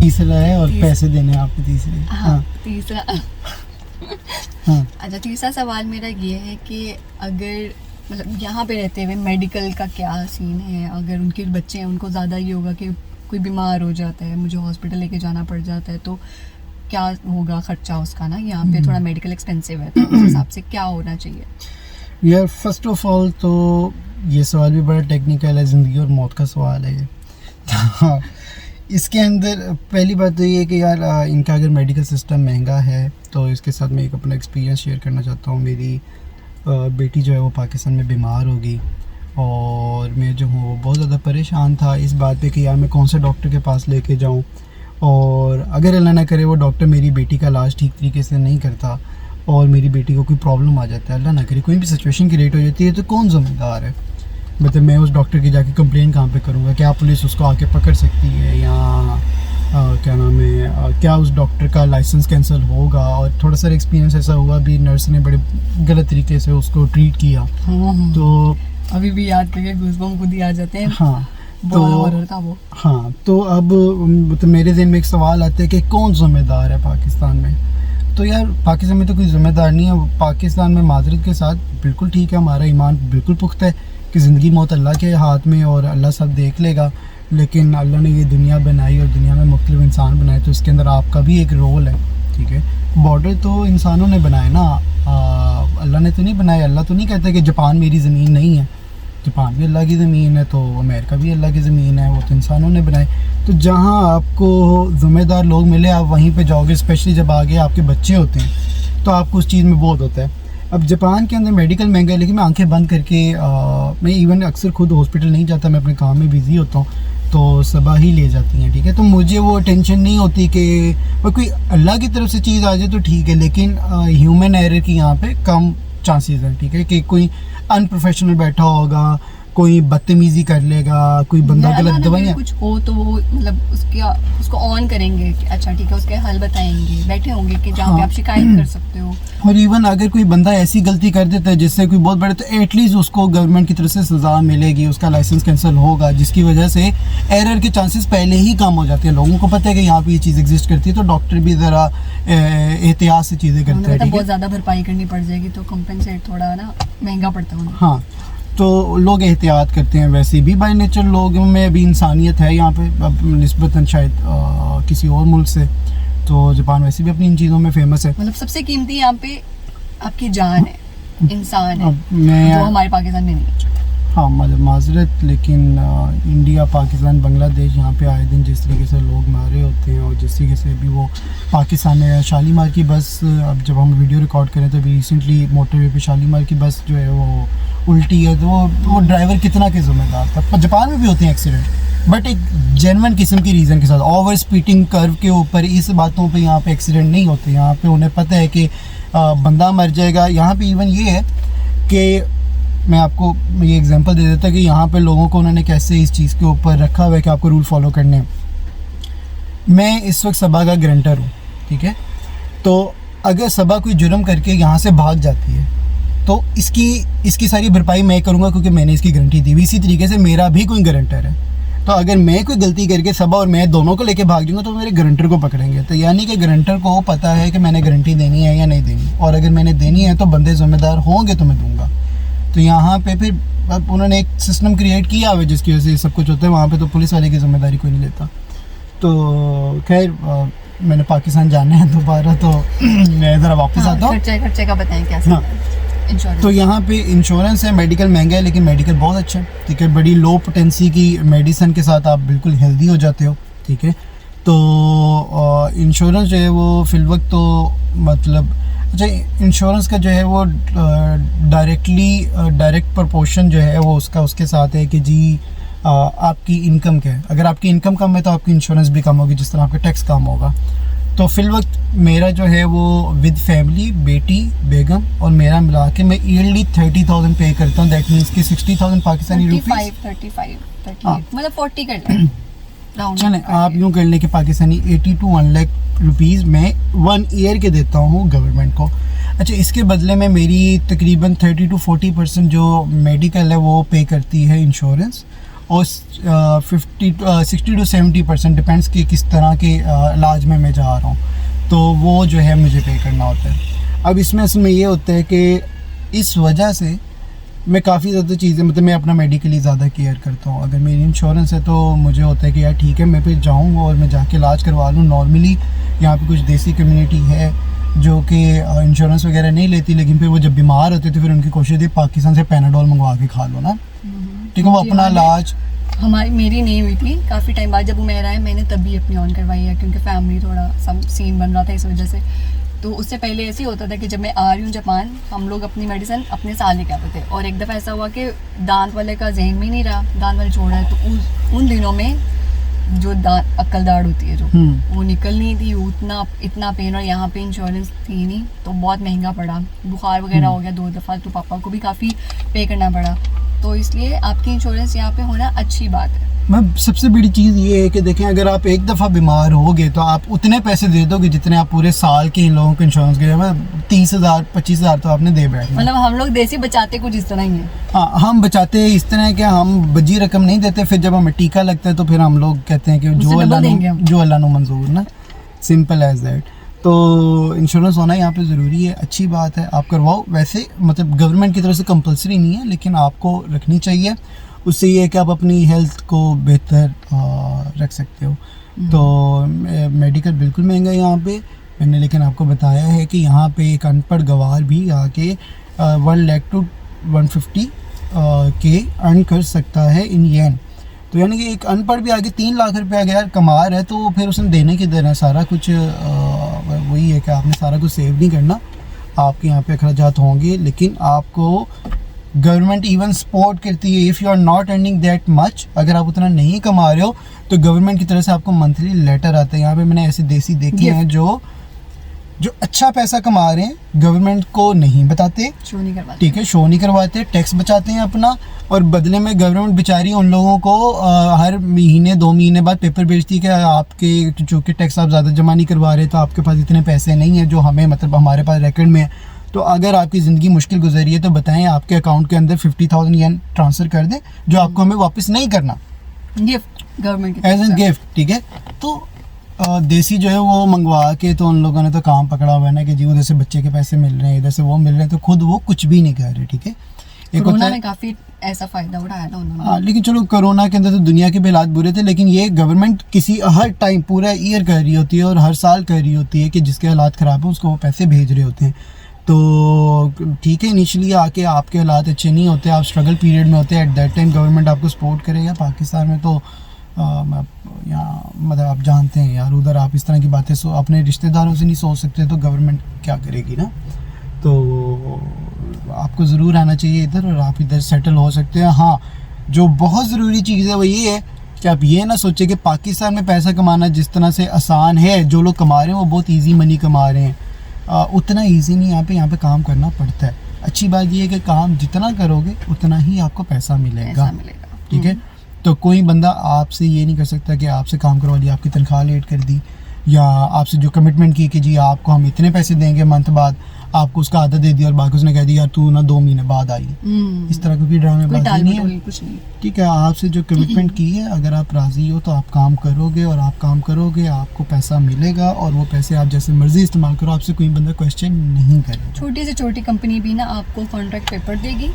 तीसरा है और पैसे देने हैं आपको तीसरे। हाँ तीसरा। हाँ अच्छा तीसरा सवाल मेरा ये है कि अगर मतलब यहाँ पे रहते हुए मेडिकल का क्या सीन है, अगर उनके बच्चे हैं उनको ज़्यादा ये होगा कि कोई बीमार हो जाता है, मुझे हॉस्पिटल लेके जाना पड़ जाता है, तो क्या होगा खर्चा उसका ना, यहाँ पे थोड़ा मेडिकल एक्सपेंसिव है, तो उस हिसाब से क्या होना चाहिए? यार फर्स्ट ऑफ ऑल तो ये सवाल भी बड़ा टेक्निकल है, ज़िंदगी और मौत का सवाल है ये। तो इसके अंदर पहली बात तो ये है कि यार इनका अगर मेडिकल सिस्टम महंगा है तो इसके साथ मैं एक अपना एक्सपीरियंस शेयर करना चाहता हूँ। मेरी बेटी जो है वो पाकिस्तान में बीमार हो गई और मैं जो हूँ वो बहुत ज़्यादा परेशान था इस बात पे कि यार मैं कौन से डॉक्टर के पास लेके जाऊँ, और अगर अल्लाह ना करे वो डॉक्टर मेरी बेटी का इलाज ठीक तरीके से नहीं करता और मेरी बेटी को कोई प्रॉब्लम आ जाता है, अल्लाह ना करे कोई भी सिचुएशन क्रिएट हो जाती है, तो कौन ज़िम्मेदार है? मतलब मैं उस डॉक्टर की जाके कंप्लेन कहाँ पे करूँगा? क्या पुलिस उसको आके पकड़ सकती है, या क्या नाम है, क्या उस डॉक्टर का लाइसेंस कैंसिल होगा? और थोड़ा सा एक्सपीरियंस ऐसा हुआ भी, नर्स ने बड़े गलत तरीके से उसको ट्रीट किया। तो अभी भी याद करके गूज़बम्प खुद ही आ जाते हैं। हाँ तो हॉरर था वो। हाँ तो अब तो मेरे दिल में एक सवाल आता है कि कौन ज़िम्मेदार है पाकिस्तान में? तो यार पाकिस्तान में तो कोई ज़िम्मेदार नहीं है। पाकिस्तान में माजरत के साथ बिल्कुल ठीक है, हमारा ईमान बिल्कुल पुख्ता है कि ज़िंदगी मौत अल्लाह के हाथ में और अल्लाह सब देख लेगा, लेकिन अल्लाह ने ये दुनिया बनाई और दुनिया में मुख्तलिफ इंसान बनाए, तो इसके अंदर आपका भी एक रोल है, ठीक है? बॉर्डर तो इंसानों ने बनाए ना, अल्लाह ने तो नहीं बनाए। अल्लाह तो नहीं कहता कि जापान मेरी ज़मीन नहीं है, जापान भी अल्लाह की ज़मीन है, तो अमेरिका भी अल्लाह की ज़मीन है, वो तो इंसानों ने बनाए। तो जहाँ आपको ज़िम्मेदार लोग मिले आप वहीं पे जाओगे, स्पेशली जब आगे आपके बच्चे होते हैं तो आपको उस चीज़ में बहुत होता है। अब जापान के अंदर मेडिकल महंगा है, लेकिन मैं आंखें बंद करके मैं इवन अक्सर खुद हॉस्पिटल नहीं जाता, मैं अपने काम में बिज़ी होता हूँ, तो सबा ही ले जाती हैं, ठीक है? तो मुझे वो टेंशन नहीं होती कि कोई अल्लाह की तरफ से चीज़ आ जाए तो ठीक है, लेकिन ह्यूमन एरर की यहाँ पे कम चांसेस हैं, ठीक है? कि कोई अनप्रोफेशनल बैठा होगा, कोई बदतमीज़ी कर लेगा, कोई बंदा गलत दवाइयाँ कुछ हो तो वो मतलब उसको ऑन करेंगे कि अच्छा ठीक है, उसके हल बताएंगे, बैठे होंगे कि जहाँ पे आप शिकायत कर सकते हो। और इवन अगर कोई बंदा ऐसी गलती कर देता है जिससे कोई बहुत बड़े, तो एटलीस्ट उसको गवर्नमेंट की तरफ से सज़ा मिलेगी, उसका लाइसेंस कैंसिल होगा, जिसकी वजह से एरर के चांसेस पहले ही कम हो जाते हैं। लोगों को पता है कि यहाँ पे ये चीज़ एग्जिस्ट करती है, तो डॉक्टर भी ज़रा एहतियात से चीज़ें करते हैं। बहुत ज़्यादा भरपाई करनी पड़ जाएगी तो कंपनसेट थोड़ा ना महंगा पड़ता है। हाँ तो लोग एहतियात करते हैं, वैसे भी बाय नेचर लोगों में अभी इंसानियत है यहाँ पे, अब निस्बतन शायद किसी और मुल्क से, तो जापान वैसे भी अपनी इन चीज़ों में फेमस है। मतलब सबसे कीमती यहाँ पे आपकी जान है, इंसान है, जो हमारे पाकिस्तान में नहीं है। हाँ मतलब माजरत, लेकिन इंडिया, पाकिस्तान, बांग्लादेश, यहाँ पे आए दिन जिस तरीके से लोग मारे होते हैं और जिस तरीके से अभी वो पाकिस्तान में शालीमार की बस, अब जब हम वीडियो रिकॉर्ड करें तो अभी रिसेंटली मोटरवे पे शालीमार की बस जो है वो उल्टी है, तो वो ड्राइवर कितना के ज़िम्मेदार था? पर जापान में भी होते हैं एक्सीडेंट, बट एक जेन्युइन किस्म की रीज़न के साथ, ओवर स्पीडिंग कर्व के ऊपर इस बातों पे यहाँ पे एक्सीडेंट नहीं होते। यहाँ पे उन्हें पता है कि बंदा मर जाएगा। यहाँ पे इवन ये है कि मैं आपको ये एग्जांपल दे देता कि यहाँ पे लोगों को उन्होंने कैसे इस चीज़ के ऊपर रखा हुआ है कि आपको रूल फॉलो करने हैं। मैं इस वक्त सबा का गारंटर हूँ, ठीक है? तो अगर सबा कोई जुर्म करके यहाँ से भाग जाती है तो इसकी सारी भरपाई मैं करूँगा, क्योंकि मैंने इसकी गारंटी दी हुई। इसी तरीके से मेरा भी कोई गारंटर है, तो अगर मैं कोई गलती करके सबा और मैं दोनों को लेके भाग जाऊँगा तो मेरे गारंटर को पकड़ेंगे। तो यानी कि गारंटर को पता है कि मैंने गारंटी देनी है या नहीं देनी, और अगर मैंने देनी है तो बंदे ज़िम्मेदार होंगे तो मैं दूँगा। तो यहाँ पे फिर अब उन्होंने एक सिस्टम क्रिएट किया हुआ है जिसकी वजह से सब कुछ होता है। वहाँ पे तो पुलिस वाले की जिम्मेदारी कोई नहीं लेता। तो खैर मैंने पाकिस्तान जाना है दोबारा, तो मैं ज़रा वापस आता हूँ। खर्चे का बताएं क्या? हाँ तो यहाँ पे इंश्योरेंस है, मेडिकल महंगा है लेकिन मेडिकल बहुत अच्छा है, ठीक है? बड़ी लो पोटेंसी की मेडिसिन के साथ आप बिल्कुल हेल्दी हो जाते हो, ठीक है? तो इंश्योरेंस जो है वो फिलवक्त तो मतलब अच्छा, इंश्योरेंस का जो है वो डायरेक्ट प्रोपोर्शन जो है वो उसके साथ है कि जी आपकी इनकम क्या है। अगर आपकी इनकम कम है तो आपकी इंश्योरेंस भी कम होगी, जिस तरह आपका टैक्स कम होगा। तो फिलवक्त मेरा जो है वो विद फैमिली, बेटी, बेगम और मेरा मिला के मैं ईयरली 30,000 पे करता हूँ। दैट मीन्स कि 60,000 पाकिस्तानी रुपीस, 35 मतलब 40 कर लें, चलें आप यूँ कर लें कि पाकिस्तानी 80 to 1 लाख रुपीज़ मैं 1 ईयर के देता हूँ गवर्नमेंट को। अच्छा, इसके बदले में मेरी तकरीबन 30 to 40% जो मेडिकल है वो पे करती है इंश्योरेंस, और 60 to 70% डिपेंड्स कि किस तरह के इलाज में मैं जा रहा हूँ, तो वो जो है मुझे पे करना होता है। अब इसमें असल में ये होता है कि इस वजह से मैं काफ़ी ज़्यादा चीज़ें, मतलब मैं अपना मेडिकली ज़्यादा केयर करता हूँ। अगर मेरी इंश्योरेंस है तो मुझे होता है कि यार ठीक है, मैं फिर जाऊँ और मैं जाके इलाज करवा लूँ। नॉर्मली यहाँ पे कुछ देसी कम्युनिटी है जो कि इंश्योरेंस वगैरह नहीं लेती, लेकिन फिर वो जब बीमार होते तो फिर उनकी कोशिश थी पाकिस्तान से पैनाडोल मंगवा के खा लो ना, ठीक है, वो अपना इलाज। मेरी नहीं हुई थी, काफ़ी टाइम बाद जब वो मेरा है मैंने तभी अपनी ऑन करवाई है, क्योंकि फैमिली थोड़ा सीन बन रहा था इस वजह से। तो उससे पहले ऐसे ही होता था कि जब मैं आ रही हूँ जापान, हम लोग अपनी मेडिसिन अपने साथ लेके आते थे। और एक दफ़ा ऐसा हुआ कि दांत वाले का जहन में नहीं रहा, दांत वाले छोड़ा है, तो उन दिनों में जो दांत अक्ल दाढ़ होती है जो वो निकल नहीं थी, इतना पेन, और यहाँ पे इंश्योरेंस थी नहीं, तो बहुत महंगा पड़ा। बुखार वगैरह हो गया 2 दफ़ा, तो पापा को भी काफ़ी पे करना पड़ा। तो इसलिए आपकी इंश्योरेंस यहाँ पे होना अच्छी बात है। मैम सबसे बड़ी चीज़ ये है कि देखें, अगर आप एक दफ़ा बीमार हो गए तो आप उतने पैसे दे दोगे जितने आप पूरे साल के इन लोगों को इंश्योरेंस के, 30,000 25,000 तो आपने दे बैठे। मतलब हम लोग देसी बचाते कुछ इस तरह ही है। हाँ, हम बचाते हैं इस तरह के, हम बजी रकम नहीं देते, फिर जब हमें टीका लगता है तो फिर हम लोग कहते हैं कि जो अल्लाह ने मंजूर ना, सिंपल एज दैट। तो इंश्योरेंस होना यहाँ पे ज़रूरी है, अच्छी बात है, आप करवाओ। वैसे मतलब गवर्नमेंट की तरफ से कंपलसरी नहीं है, लेकिन आपको रखनी चाहिए। उससे ये है कि आप अपनी हेल्थ को बेहतर रख सकते हो। तो मेडिकल बिल्कुल महंगा है यहाँ पे मैंने, लेकिन आपको बताया है कि यहाँ पे एक अनपढ़ गवार भी आके 1 लाख to 150 के अर्न कर सकता है इन येन। तो यानी कि एक अनपढ़ भी आगे 3 लाख रुपये अगर कमा रहा है तो फिर उसने देने की देना है सारा कुछ। वही है कि आपने सारा कुछ सेव नहीं करना, आपके यहाँ पे अखराजात होंगे, लेकिन आपको गवर्नमेंट इवन सपोर्ट करती है। If you are not earning that much, अगर आप उतना नहीं कमा रहे हो तो गवर्नमेंट की तरफ से आपको मंथली लेटर आता है। यहाँ पे मैंने ऐसे देसी देखे हैं जो अच्छा पैसा कमा रहे हैं, गवर्नमेंट को नहीं बताते, शो नहीं करवाते, ठीक है, शो नहीं करवाते, टैक्स बचाते हैं अपना, और बदले में गवर्नमेंट बेचारी उन लोगों को हर महीने 2 महीने बाद पेपर भेजती है कि आपके चूँकि टैक्स आप ज़्यादा जमा नहीं करवा रहे तो आपके पास इतने पैसे नहीं हैं जो हमें, मतलब हमारे पास रिकॉर्ड में है। तो अगर आपकी ज़िंदगी मुश्किल गुजरी है तो बताएं, आपके अकाउंट के अंदर 50,000 येन ट्रांसफ़र कर दें, जो आपको हमें वापस नहीं करना, गिफ्ट गवर्नमेंट की एज एन गिफ्ट, ठीक है। तो देसी जो है वो मंगवा के तो उन लोगों ने तो काम पकड़ा हुआ है ना कि जी उधर से बच्चे के पैसे मिल रहे हैं, इधर से वो मिल रहे हैं, तो खुद वो कुछ भी नहीं कर रहे, ठीक है। कोरोना में काफ़ी ऐसा फ़ायदा उठाया ना उन्होंने। हाँ, लेकिन चलो कोरोना के अंदर तो दुनिया के भी हालात बुरे थे, लेकिन ये गवर्नमेंट किसी हर टाइम पूरा ईयर कर रही होती है और हर साल कर रही होती है कि जिसके हालात ख़राब हैं उसको वो पैसे भेज रहे होते हैं। तो ठीक है, इनिशियली आके आपके हालात अच्छे नहीं होते, आप स्ट्रगल पीरियड में होते हैं, एट दैट टाइम गवर्नमेंट आपको सपोर्ट करेगा। पाकिस्तान में तो यहाँ मतलब आप जानते हैं यार, उधर आप इस तरह की बातें अपने रिश्तेदारों से नहीं सोच सकते, तो गवर्नमेंट क्या करेगी ना। तो आपको ज़रूर आना चाहिए इधर और आप इधर सेटल हो सकते हैं। हाँ, जो बहुत ज़रूरी चीज़ है वो ये है कि आप ये ना सोचें कि पाकिस्तान में पैसा कमाना जिस तरह से आसान है, जो लोग कमा रहे हैं वो बहुत ईजी मनी कमा रहे हैं, उतना ईजी नहीं। यहाँ पे काम करना पड़ता है। अच्छी बात ये है कि काम जितना करोगे उतना ही आपको पैसा मिलेगा, ठीक है। तो कोई बंदा आपसे ये नहीं कर सकता कि आपसे काम करवा लिया, आपकी तनख्वाह लेट कर दी, या आपसे जो कमिटमेंट की कि जी आपको हम इतने पैसे देंगे मंथ बाद, आपको उसका आधा दे दिया और बाकी उसने कह दिया यार तू ना 2 महीने बाद आई। इस तरह की ड्रामेबाजी नहीं है, कुछ नहीं, ठीक है। आपसे जो कमिटमेंट की है, अगर आप राज़ी हो तो आप काम करोगे, और आप काम करोगे आपको पैसा मिलेगा, और वो पैसे आप जैसे मर्जी इस्तेमाल करो, आपसे कोई बंदा क्वेश्चन नहीं करेगा। छोटी से छोटी कंपनी भी ना आपको कॉन्ट्रैक्ट पेपर देगी,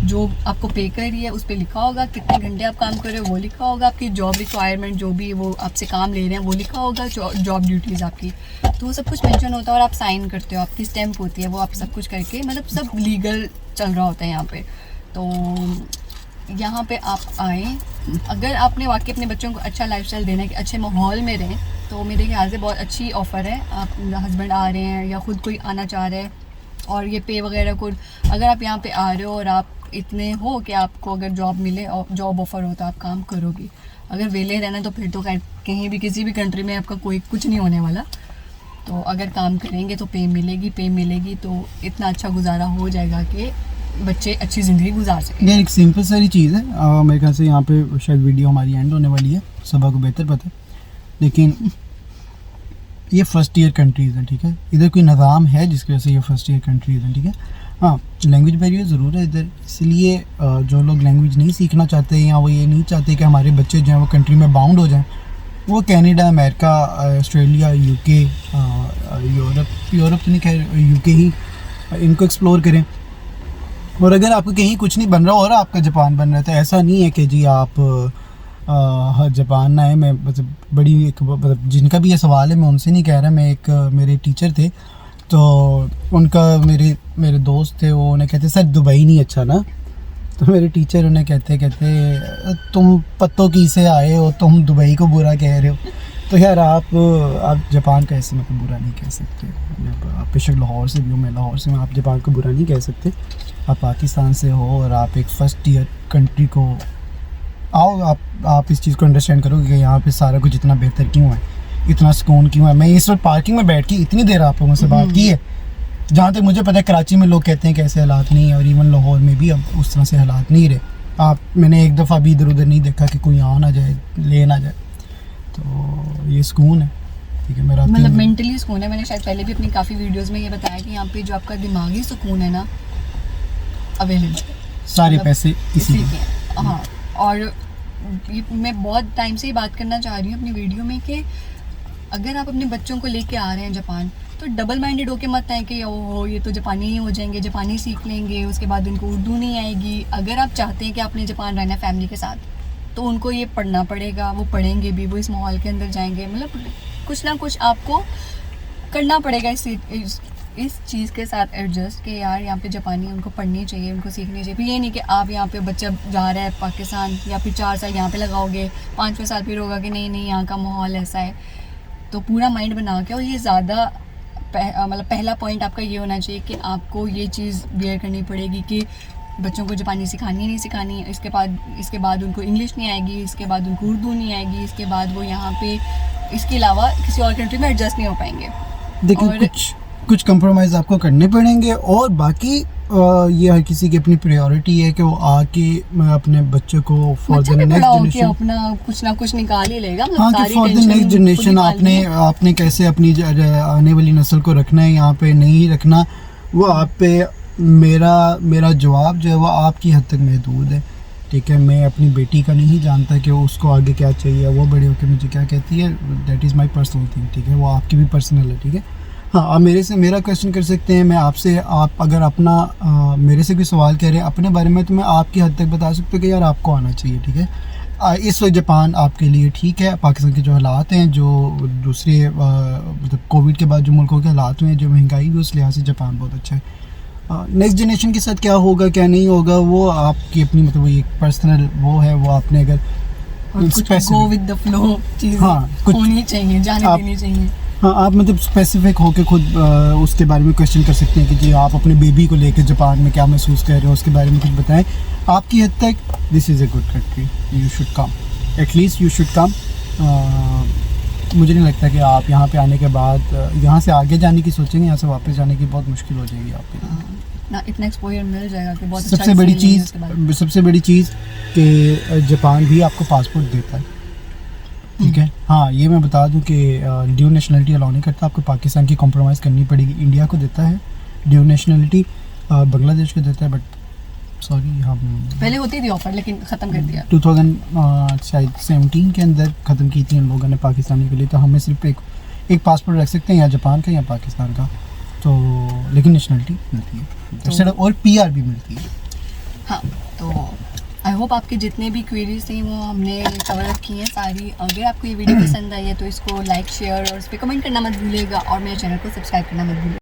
जो आपको पे कर रही है उस पर लिखा होगा कितने घंटे आप काम कर रहे हो, वो लिखा होगा, आपकी जॉब रिक्वायरमेंट जो भी वो आपसे काम ले रहे हैं वो लिखा होगा, जॉब ड्यूटीज़ आपकी, तो वो सब कुछ मेंशन होता है और आप साइन करते हो, आपकी स्टैम्प होती है, वो आप सब कुछ करके, मतलब सब लीगल चल रहा होता है यहाँ पे। तो यहाँ पे आप आएँ, अगर आपने वाकई अपने बच्चों को अच्छा लाइफस्टाइल देना है कि अच्छे माहौल में रहें, तो मेरे ख्याल से बहुत अच्छी ऑफ़र है। आप हस्बैंड आ रहे हैं या ख़ुद कोई आना चाह रहे हैं, और ये पे वगैरह को, अगर आप यहाँ पे आ रहे हो और आप इतने हो कि आपको अगर जॉब मिले और जॉब ऑफ़र हो तो आप काम करोगे। अगर वेले रहना तो फिर तो कहीं भी किसी भी कंट्री में आपका कोई कुछ नहीं होने वाला। तो अगर काम करेंगे तो पे मिलेगी तो इतना अच्छा गुजारा हो जाएगा कि बच्चे अच्छी ज़िंदगी गुजार सकें। ये एक सिंपल सारी चीज़ है। मेरे ख्याल से यहाँ पे शायद वीडियो हमारी एंड होने वाली है, सबा को बेहतर पता है, लेकिन ये फर्स्ट ईयर कंट्रीज़ हैं, ठीक है। इधर कोई निज़ाम है जिसकी वजह से ये फर्स्ट ईयर कंट्रीज़ हैं, ठीक है। हाँ, लैंग्वेज बैरियर ज़रूर है इधर, इसलिए जो लोग लैंग्वेज नहीं सीखना चाहते या वो ये नहीं चाहते कि हमारे बच्चे जो हैं वो कंट्री में बाउंड हो जाएं, वो Canada, America, Australia, UK, Europe तो नहीं कह, यूके ही इनको एक्सप्लोर करें। और अगर आपको कहीं कुछ नहीं बन रहा और आपका जापान बन रहा है तो ऐसा नहीं है कि जी आप जापान ना है। मैं मतलब बड़ी एक मतलब जिनका भी ये सवाल है मैं उनसे नहीं कह रहा, मैं एक मेरे टीचर थे तो उनका मेरे दोस्त थे, वो उन्हें कहते सर दुबई नहीं अच्छा ना, तो मेरे टीचर उन्हें कहते तुम पत्तों की से आए हो, तुम दुबई को बुरा कह रहे हो। तो यार आप जापान का ऐसे मतलब बुरा नहीं कह सकते। आप बेशक लाहौर से भी हो, मैं लाहौर से हूँ, आप जापान को बुरा नहीं कह सकते। आप पाकिस्तान से हो और आप एक फर्स्ट ईयर कंट्री को आओ, आप इस चीज़ को अंडरस्टैंड करोगे कि यहाँ पे सारा कुछ इतना बेहतर क्यों है, इतना सुकून क्यों है। मैं इस वक्त पार्किंग में बैठ के इतनी देर आप लोगों से बात की है, जहाँ तक मुझे पता है कराची में लोग कहते हैं कि ऐसे हालात नहीं है, और इवन लाहौर में भी अब उस तरह से हालात नहीं रहे। मैंने एक दफ़ा भी इधर उधर नहीं देखा कि कोई आ ना जाए, ले ना जाए, तो ये सुकून है। ठीक है, मेरा मतलब मेंटली सुकून है। मैंने शायद पहले भी अपनी काफ़ी वीडियोस में ये बताया कि यहाँ पे जो आपका दिमागी सुकून है ना, अवेलेबल सारे पैसे इसी के। हाँ, और ये मैं बहुत टाइम से ही बात करना चाह रही हूँ अपनी वीडियो में कि अगर आप अपने बच्चों को लेके आ रहे हैं जापान, तो डबल माइंडेड होके मत आए कि ओहो ये तो जापानी ही हो जाएंगे, जापानी सीख लेंगे, उसके बाद उनको उर्दू नहीं आएगी। अगर आप चाहते हैं कि आपने जापान रहना है फैमिली के साथ, तो उनको ये पढ़ना पड़ेगा, वो पढ़ेंगे भी, वो इस माहौल के अंदर जाएंगे। मतलब कुछ ना कुछ आपको करना पड़ेगा इस चीज़ के साथ एडजस्ट कि यार यहाँ पे जापानी उनको पढ़नी चाहिए, उनको सीखनी चाहिए। फिर ये नहीं कि आप यहाँ पे बच्चा जा रहा है पाकिस्तान, या फिर 4 साल यहाँ पे लगाओगे, 5वें साल फिर होगा कि नहीं यहाँ का माहौल ऐसा है। तो पूरा माइंड बना के, और ये ज़्यादा मतलब पहला पॉइंट आपका ये होना चाहिए कि आपको ये चीज़ बेयर करनी पड़ेगी कि बच्चों को जापानी सिखानी नहीं सिखानी है। इसके बाद उनको इंग्लिश नहीं आएगी, इसके बाद उनको उर्दू नहीं आएगी, इसके बाद वो यहाँ पे इसके अलावा किसी और कंट्री में एडजस्ट नहीं हो पाएंगे। देखिए कुछ कंप्रोमाइज़ आपको करने पड़ेंगे, और बाकी ये हर किसी की अपनी प्रायोरिटी है कि वो आके अपने बच्चे को फॉर द नेक्स्ट जनरेशन अपना कुछ ना कुछ निकाल ही लेगा। हाँ, कि फॉर द नेक्स्ट जनरेशन आपने कैसे अपनी आने वाली नस्ल को रखना है, यहाँ पे नहीं रखना, वो आप पे मेरा जवाब जो है वो आपकी हद तक महदूद है। ठीक है, मैं अपनी बेटी का नहीं जानता कि उसको आगे क्या चाहिए, वो बड़े होकर मुझे क्या कहती है, that is my personal thing. ठीक है, वो आपकी भी पर्सनल है। ठीक है, हाँ, आप मेरे से मेरा क्वेश्चन कर सकते हैं, मैं आपसे, आप अगर अपना मेरे से कोई सवाल कह रहे हैं अपने बारे में, तो मैं आपकी हद तक बता सकता हूँ कि यार आपको आना चाहिए। ठीक है, इस वक्त जापान आपके लिए ठीक है। पाकिस्तान के जो हालात हैं, जो दूसरे मतलब कोविड के बाद जो मुल्कों के हालात हुए हैं, जो महंगाई हुई, उस लिहाज से जापान बहुत अच्छा है। नेक्स्ट जनरेशन के साथ क्या होगा क्या नहीं होगा वो आपकी अपनी मतलब एक पर्सनल वो है, वो आपने अगर गो विद द फ्लो चीज़ होनी चाहिए, जाने देनी चाहिए। हाँ, आप मतलब स्पेसिफिक होकर खुद उसके बारे में क्वेश्चन कर सकते हैं कि जी आप अपने बेबी को लेकर जापान में क्या महसूस कर रहे हो, उसके बारे में कुछ बताएं। आपकी हद तक this is a good country, you should come, at least you should come. मुझे नहीं लगता कि आप यहाँ पे आने के बाद यहाँ से आगे जाने की सोचेंगे, यहाँ से वापस जाने की बहुत मुश्किल हो जाएगी आपके ना, इतना एक्सपोजर मिल जाएगा कि बहुत सबसे बड़ी चीज़ कि जापान भी आपको पासपोर्ट देता है। ठीक है, हाँ, ये मैं बता दूं कि ड्यू नेशनलिटी अलाउ नहीं करता, आपको पाकिस्तान की कॉम्प्रोमाइज़ करनी पड़ेगी। इंडिया को देता है ड्यू नेशनलिटी, बांग्लादेश को देता है, बट सॉरी हम पहले होती थी ऑफर लेकिन ख़त्म कर दिया। 2017 के अंदर ख़त्म की थी इन लोगों ने पाकिस्तानी के लिए। तो हमें सिर्फ एक पासपोर्ट रख सकते हैं, या जापान का या पाकिस्तान का, तो लेकिन नेशनलिटी मिलती है और PR भी मिलती है। हाँ, तो आई होप आपके जितने भी क्वेरीज थी वो हमने कवर रखी हैं सारी। अगर आपको ये वीडियो पसंद आई है तो इसको लाइक, शेयर और इस पर कमेंट करना मत भूलिएगा, और मेरे चैनल को सब्सक्राइब करना मत भूलिएगा।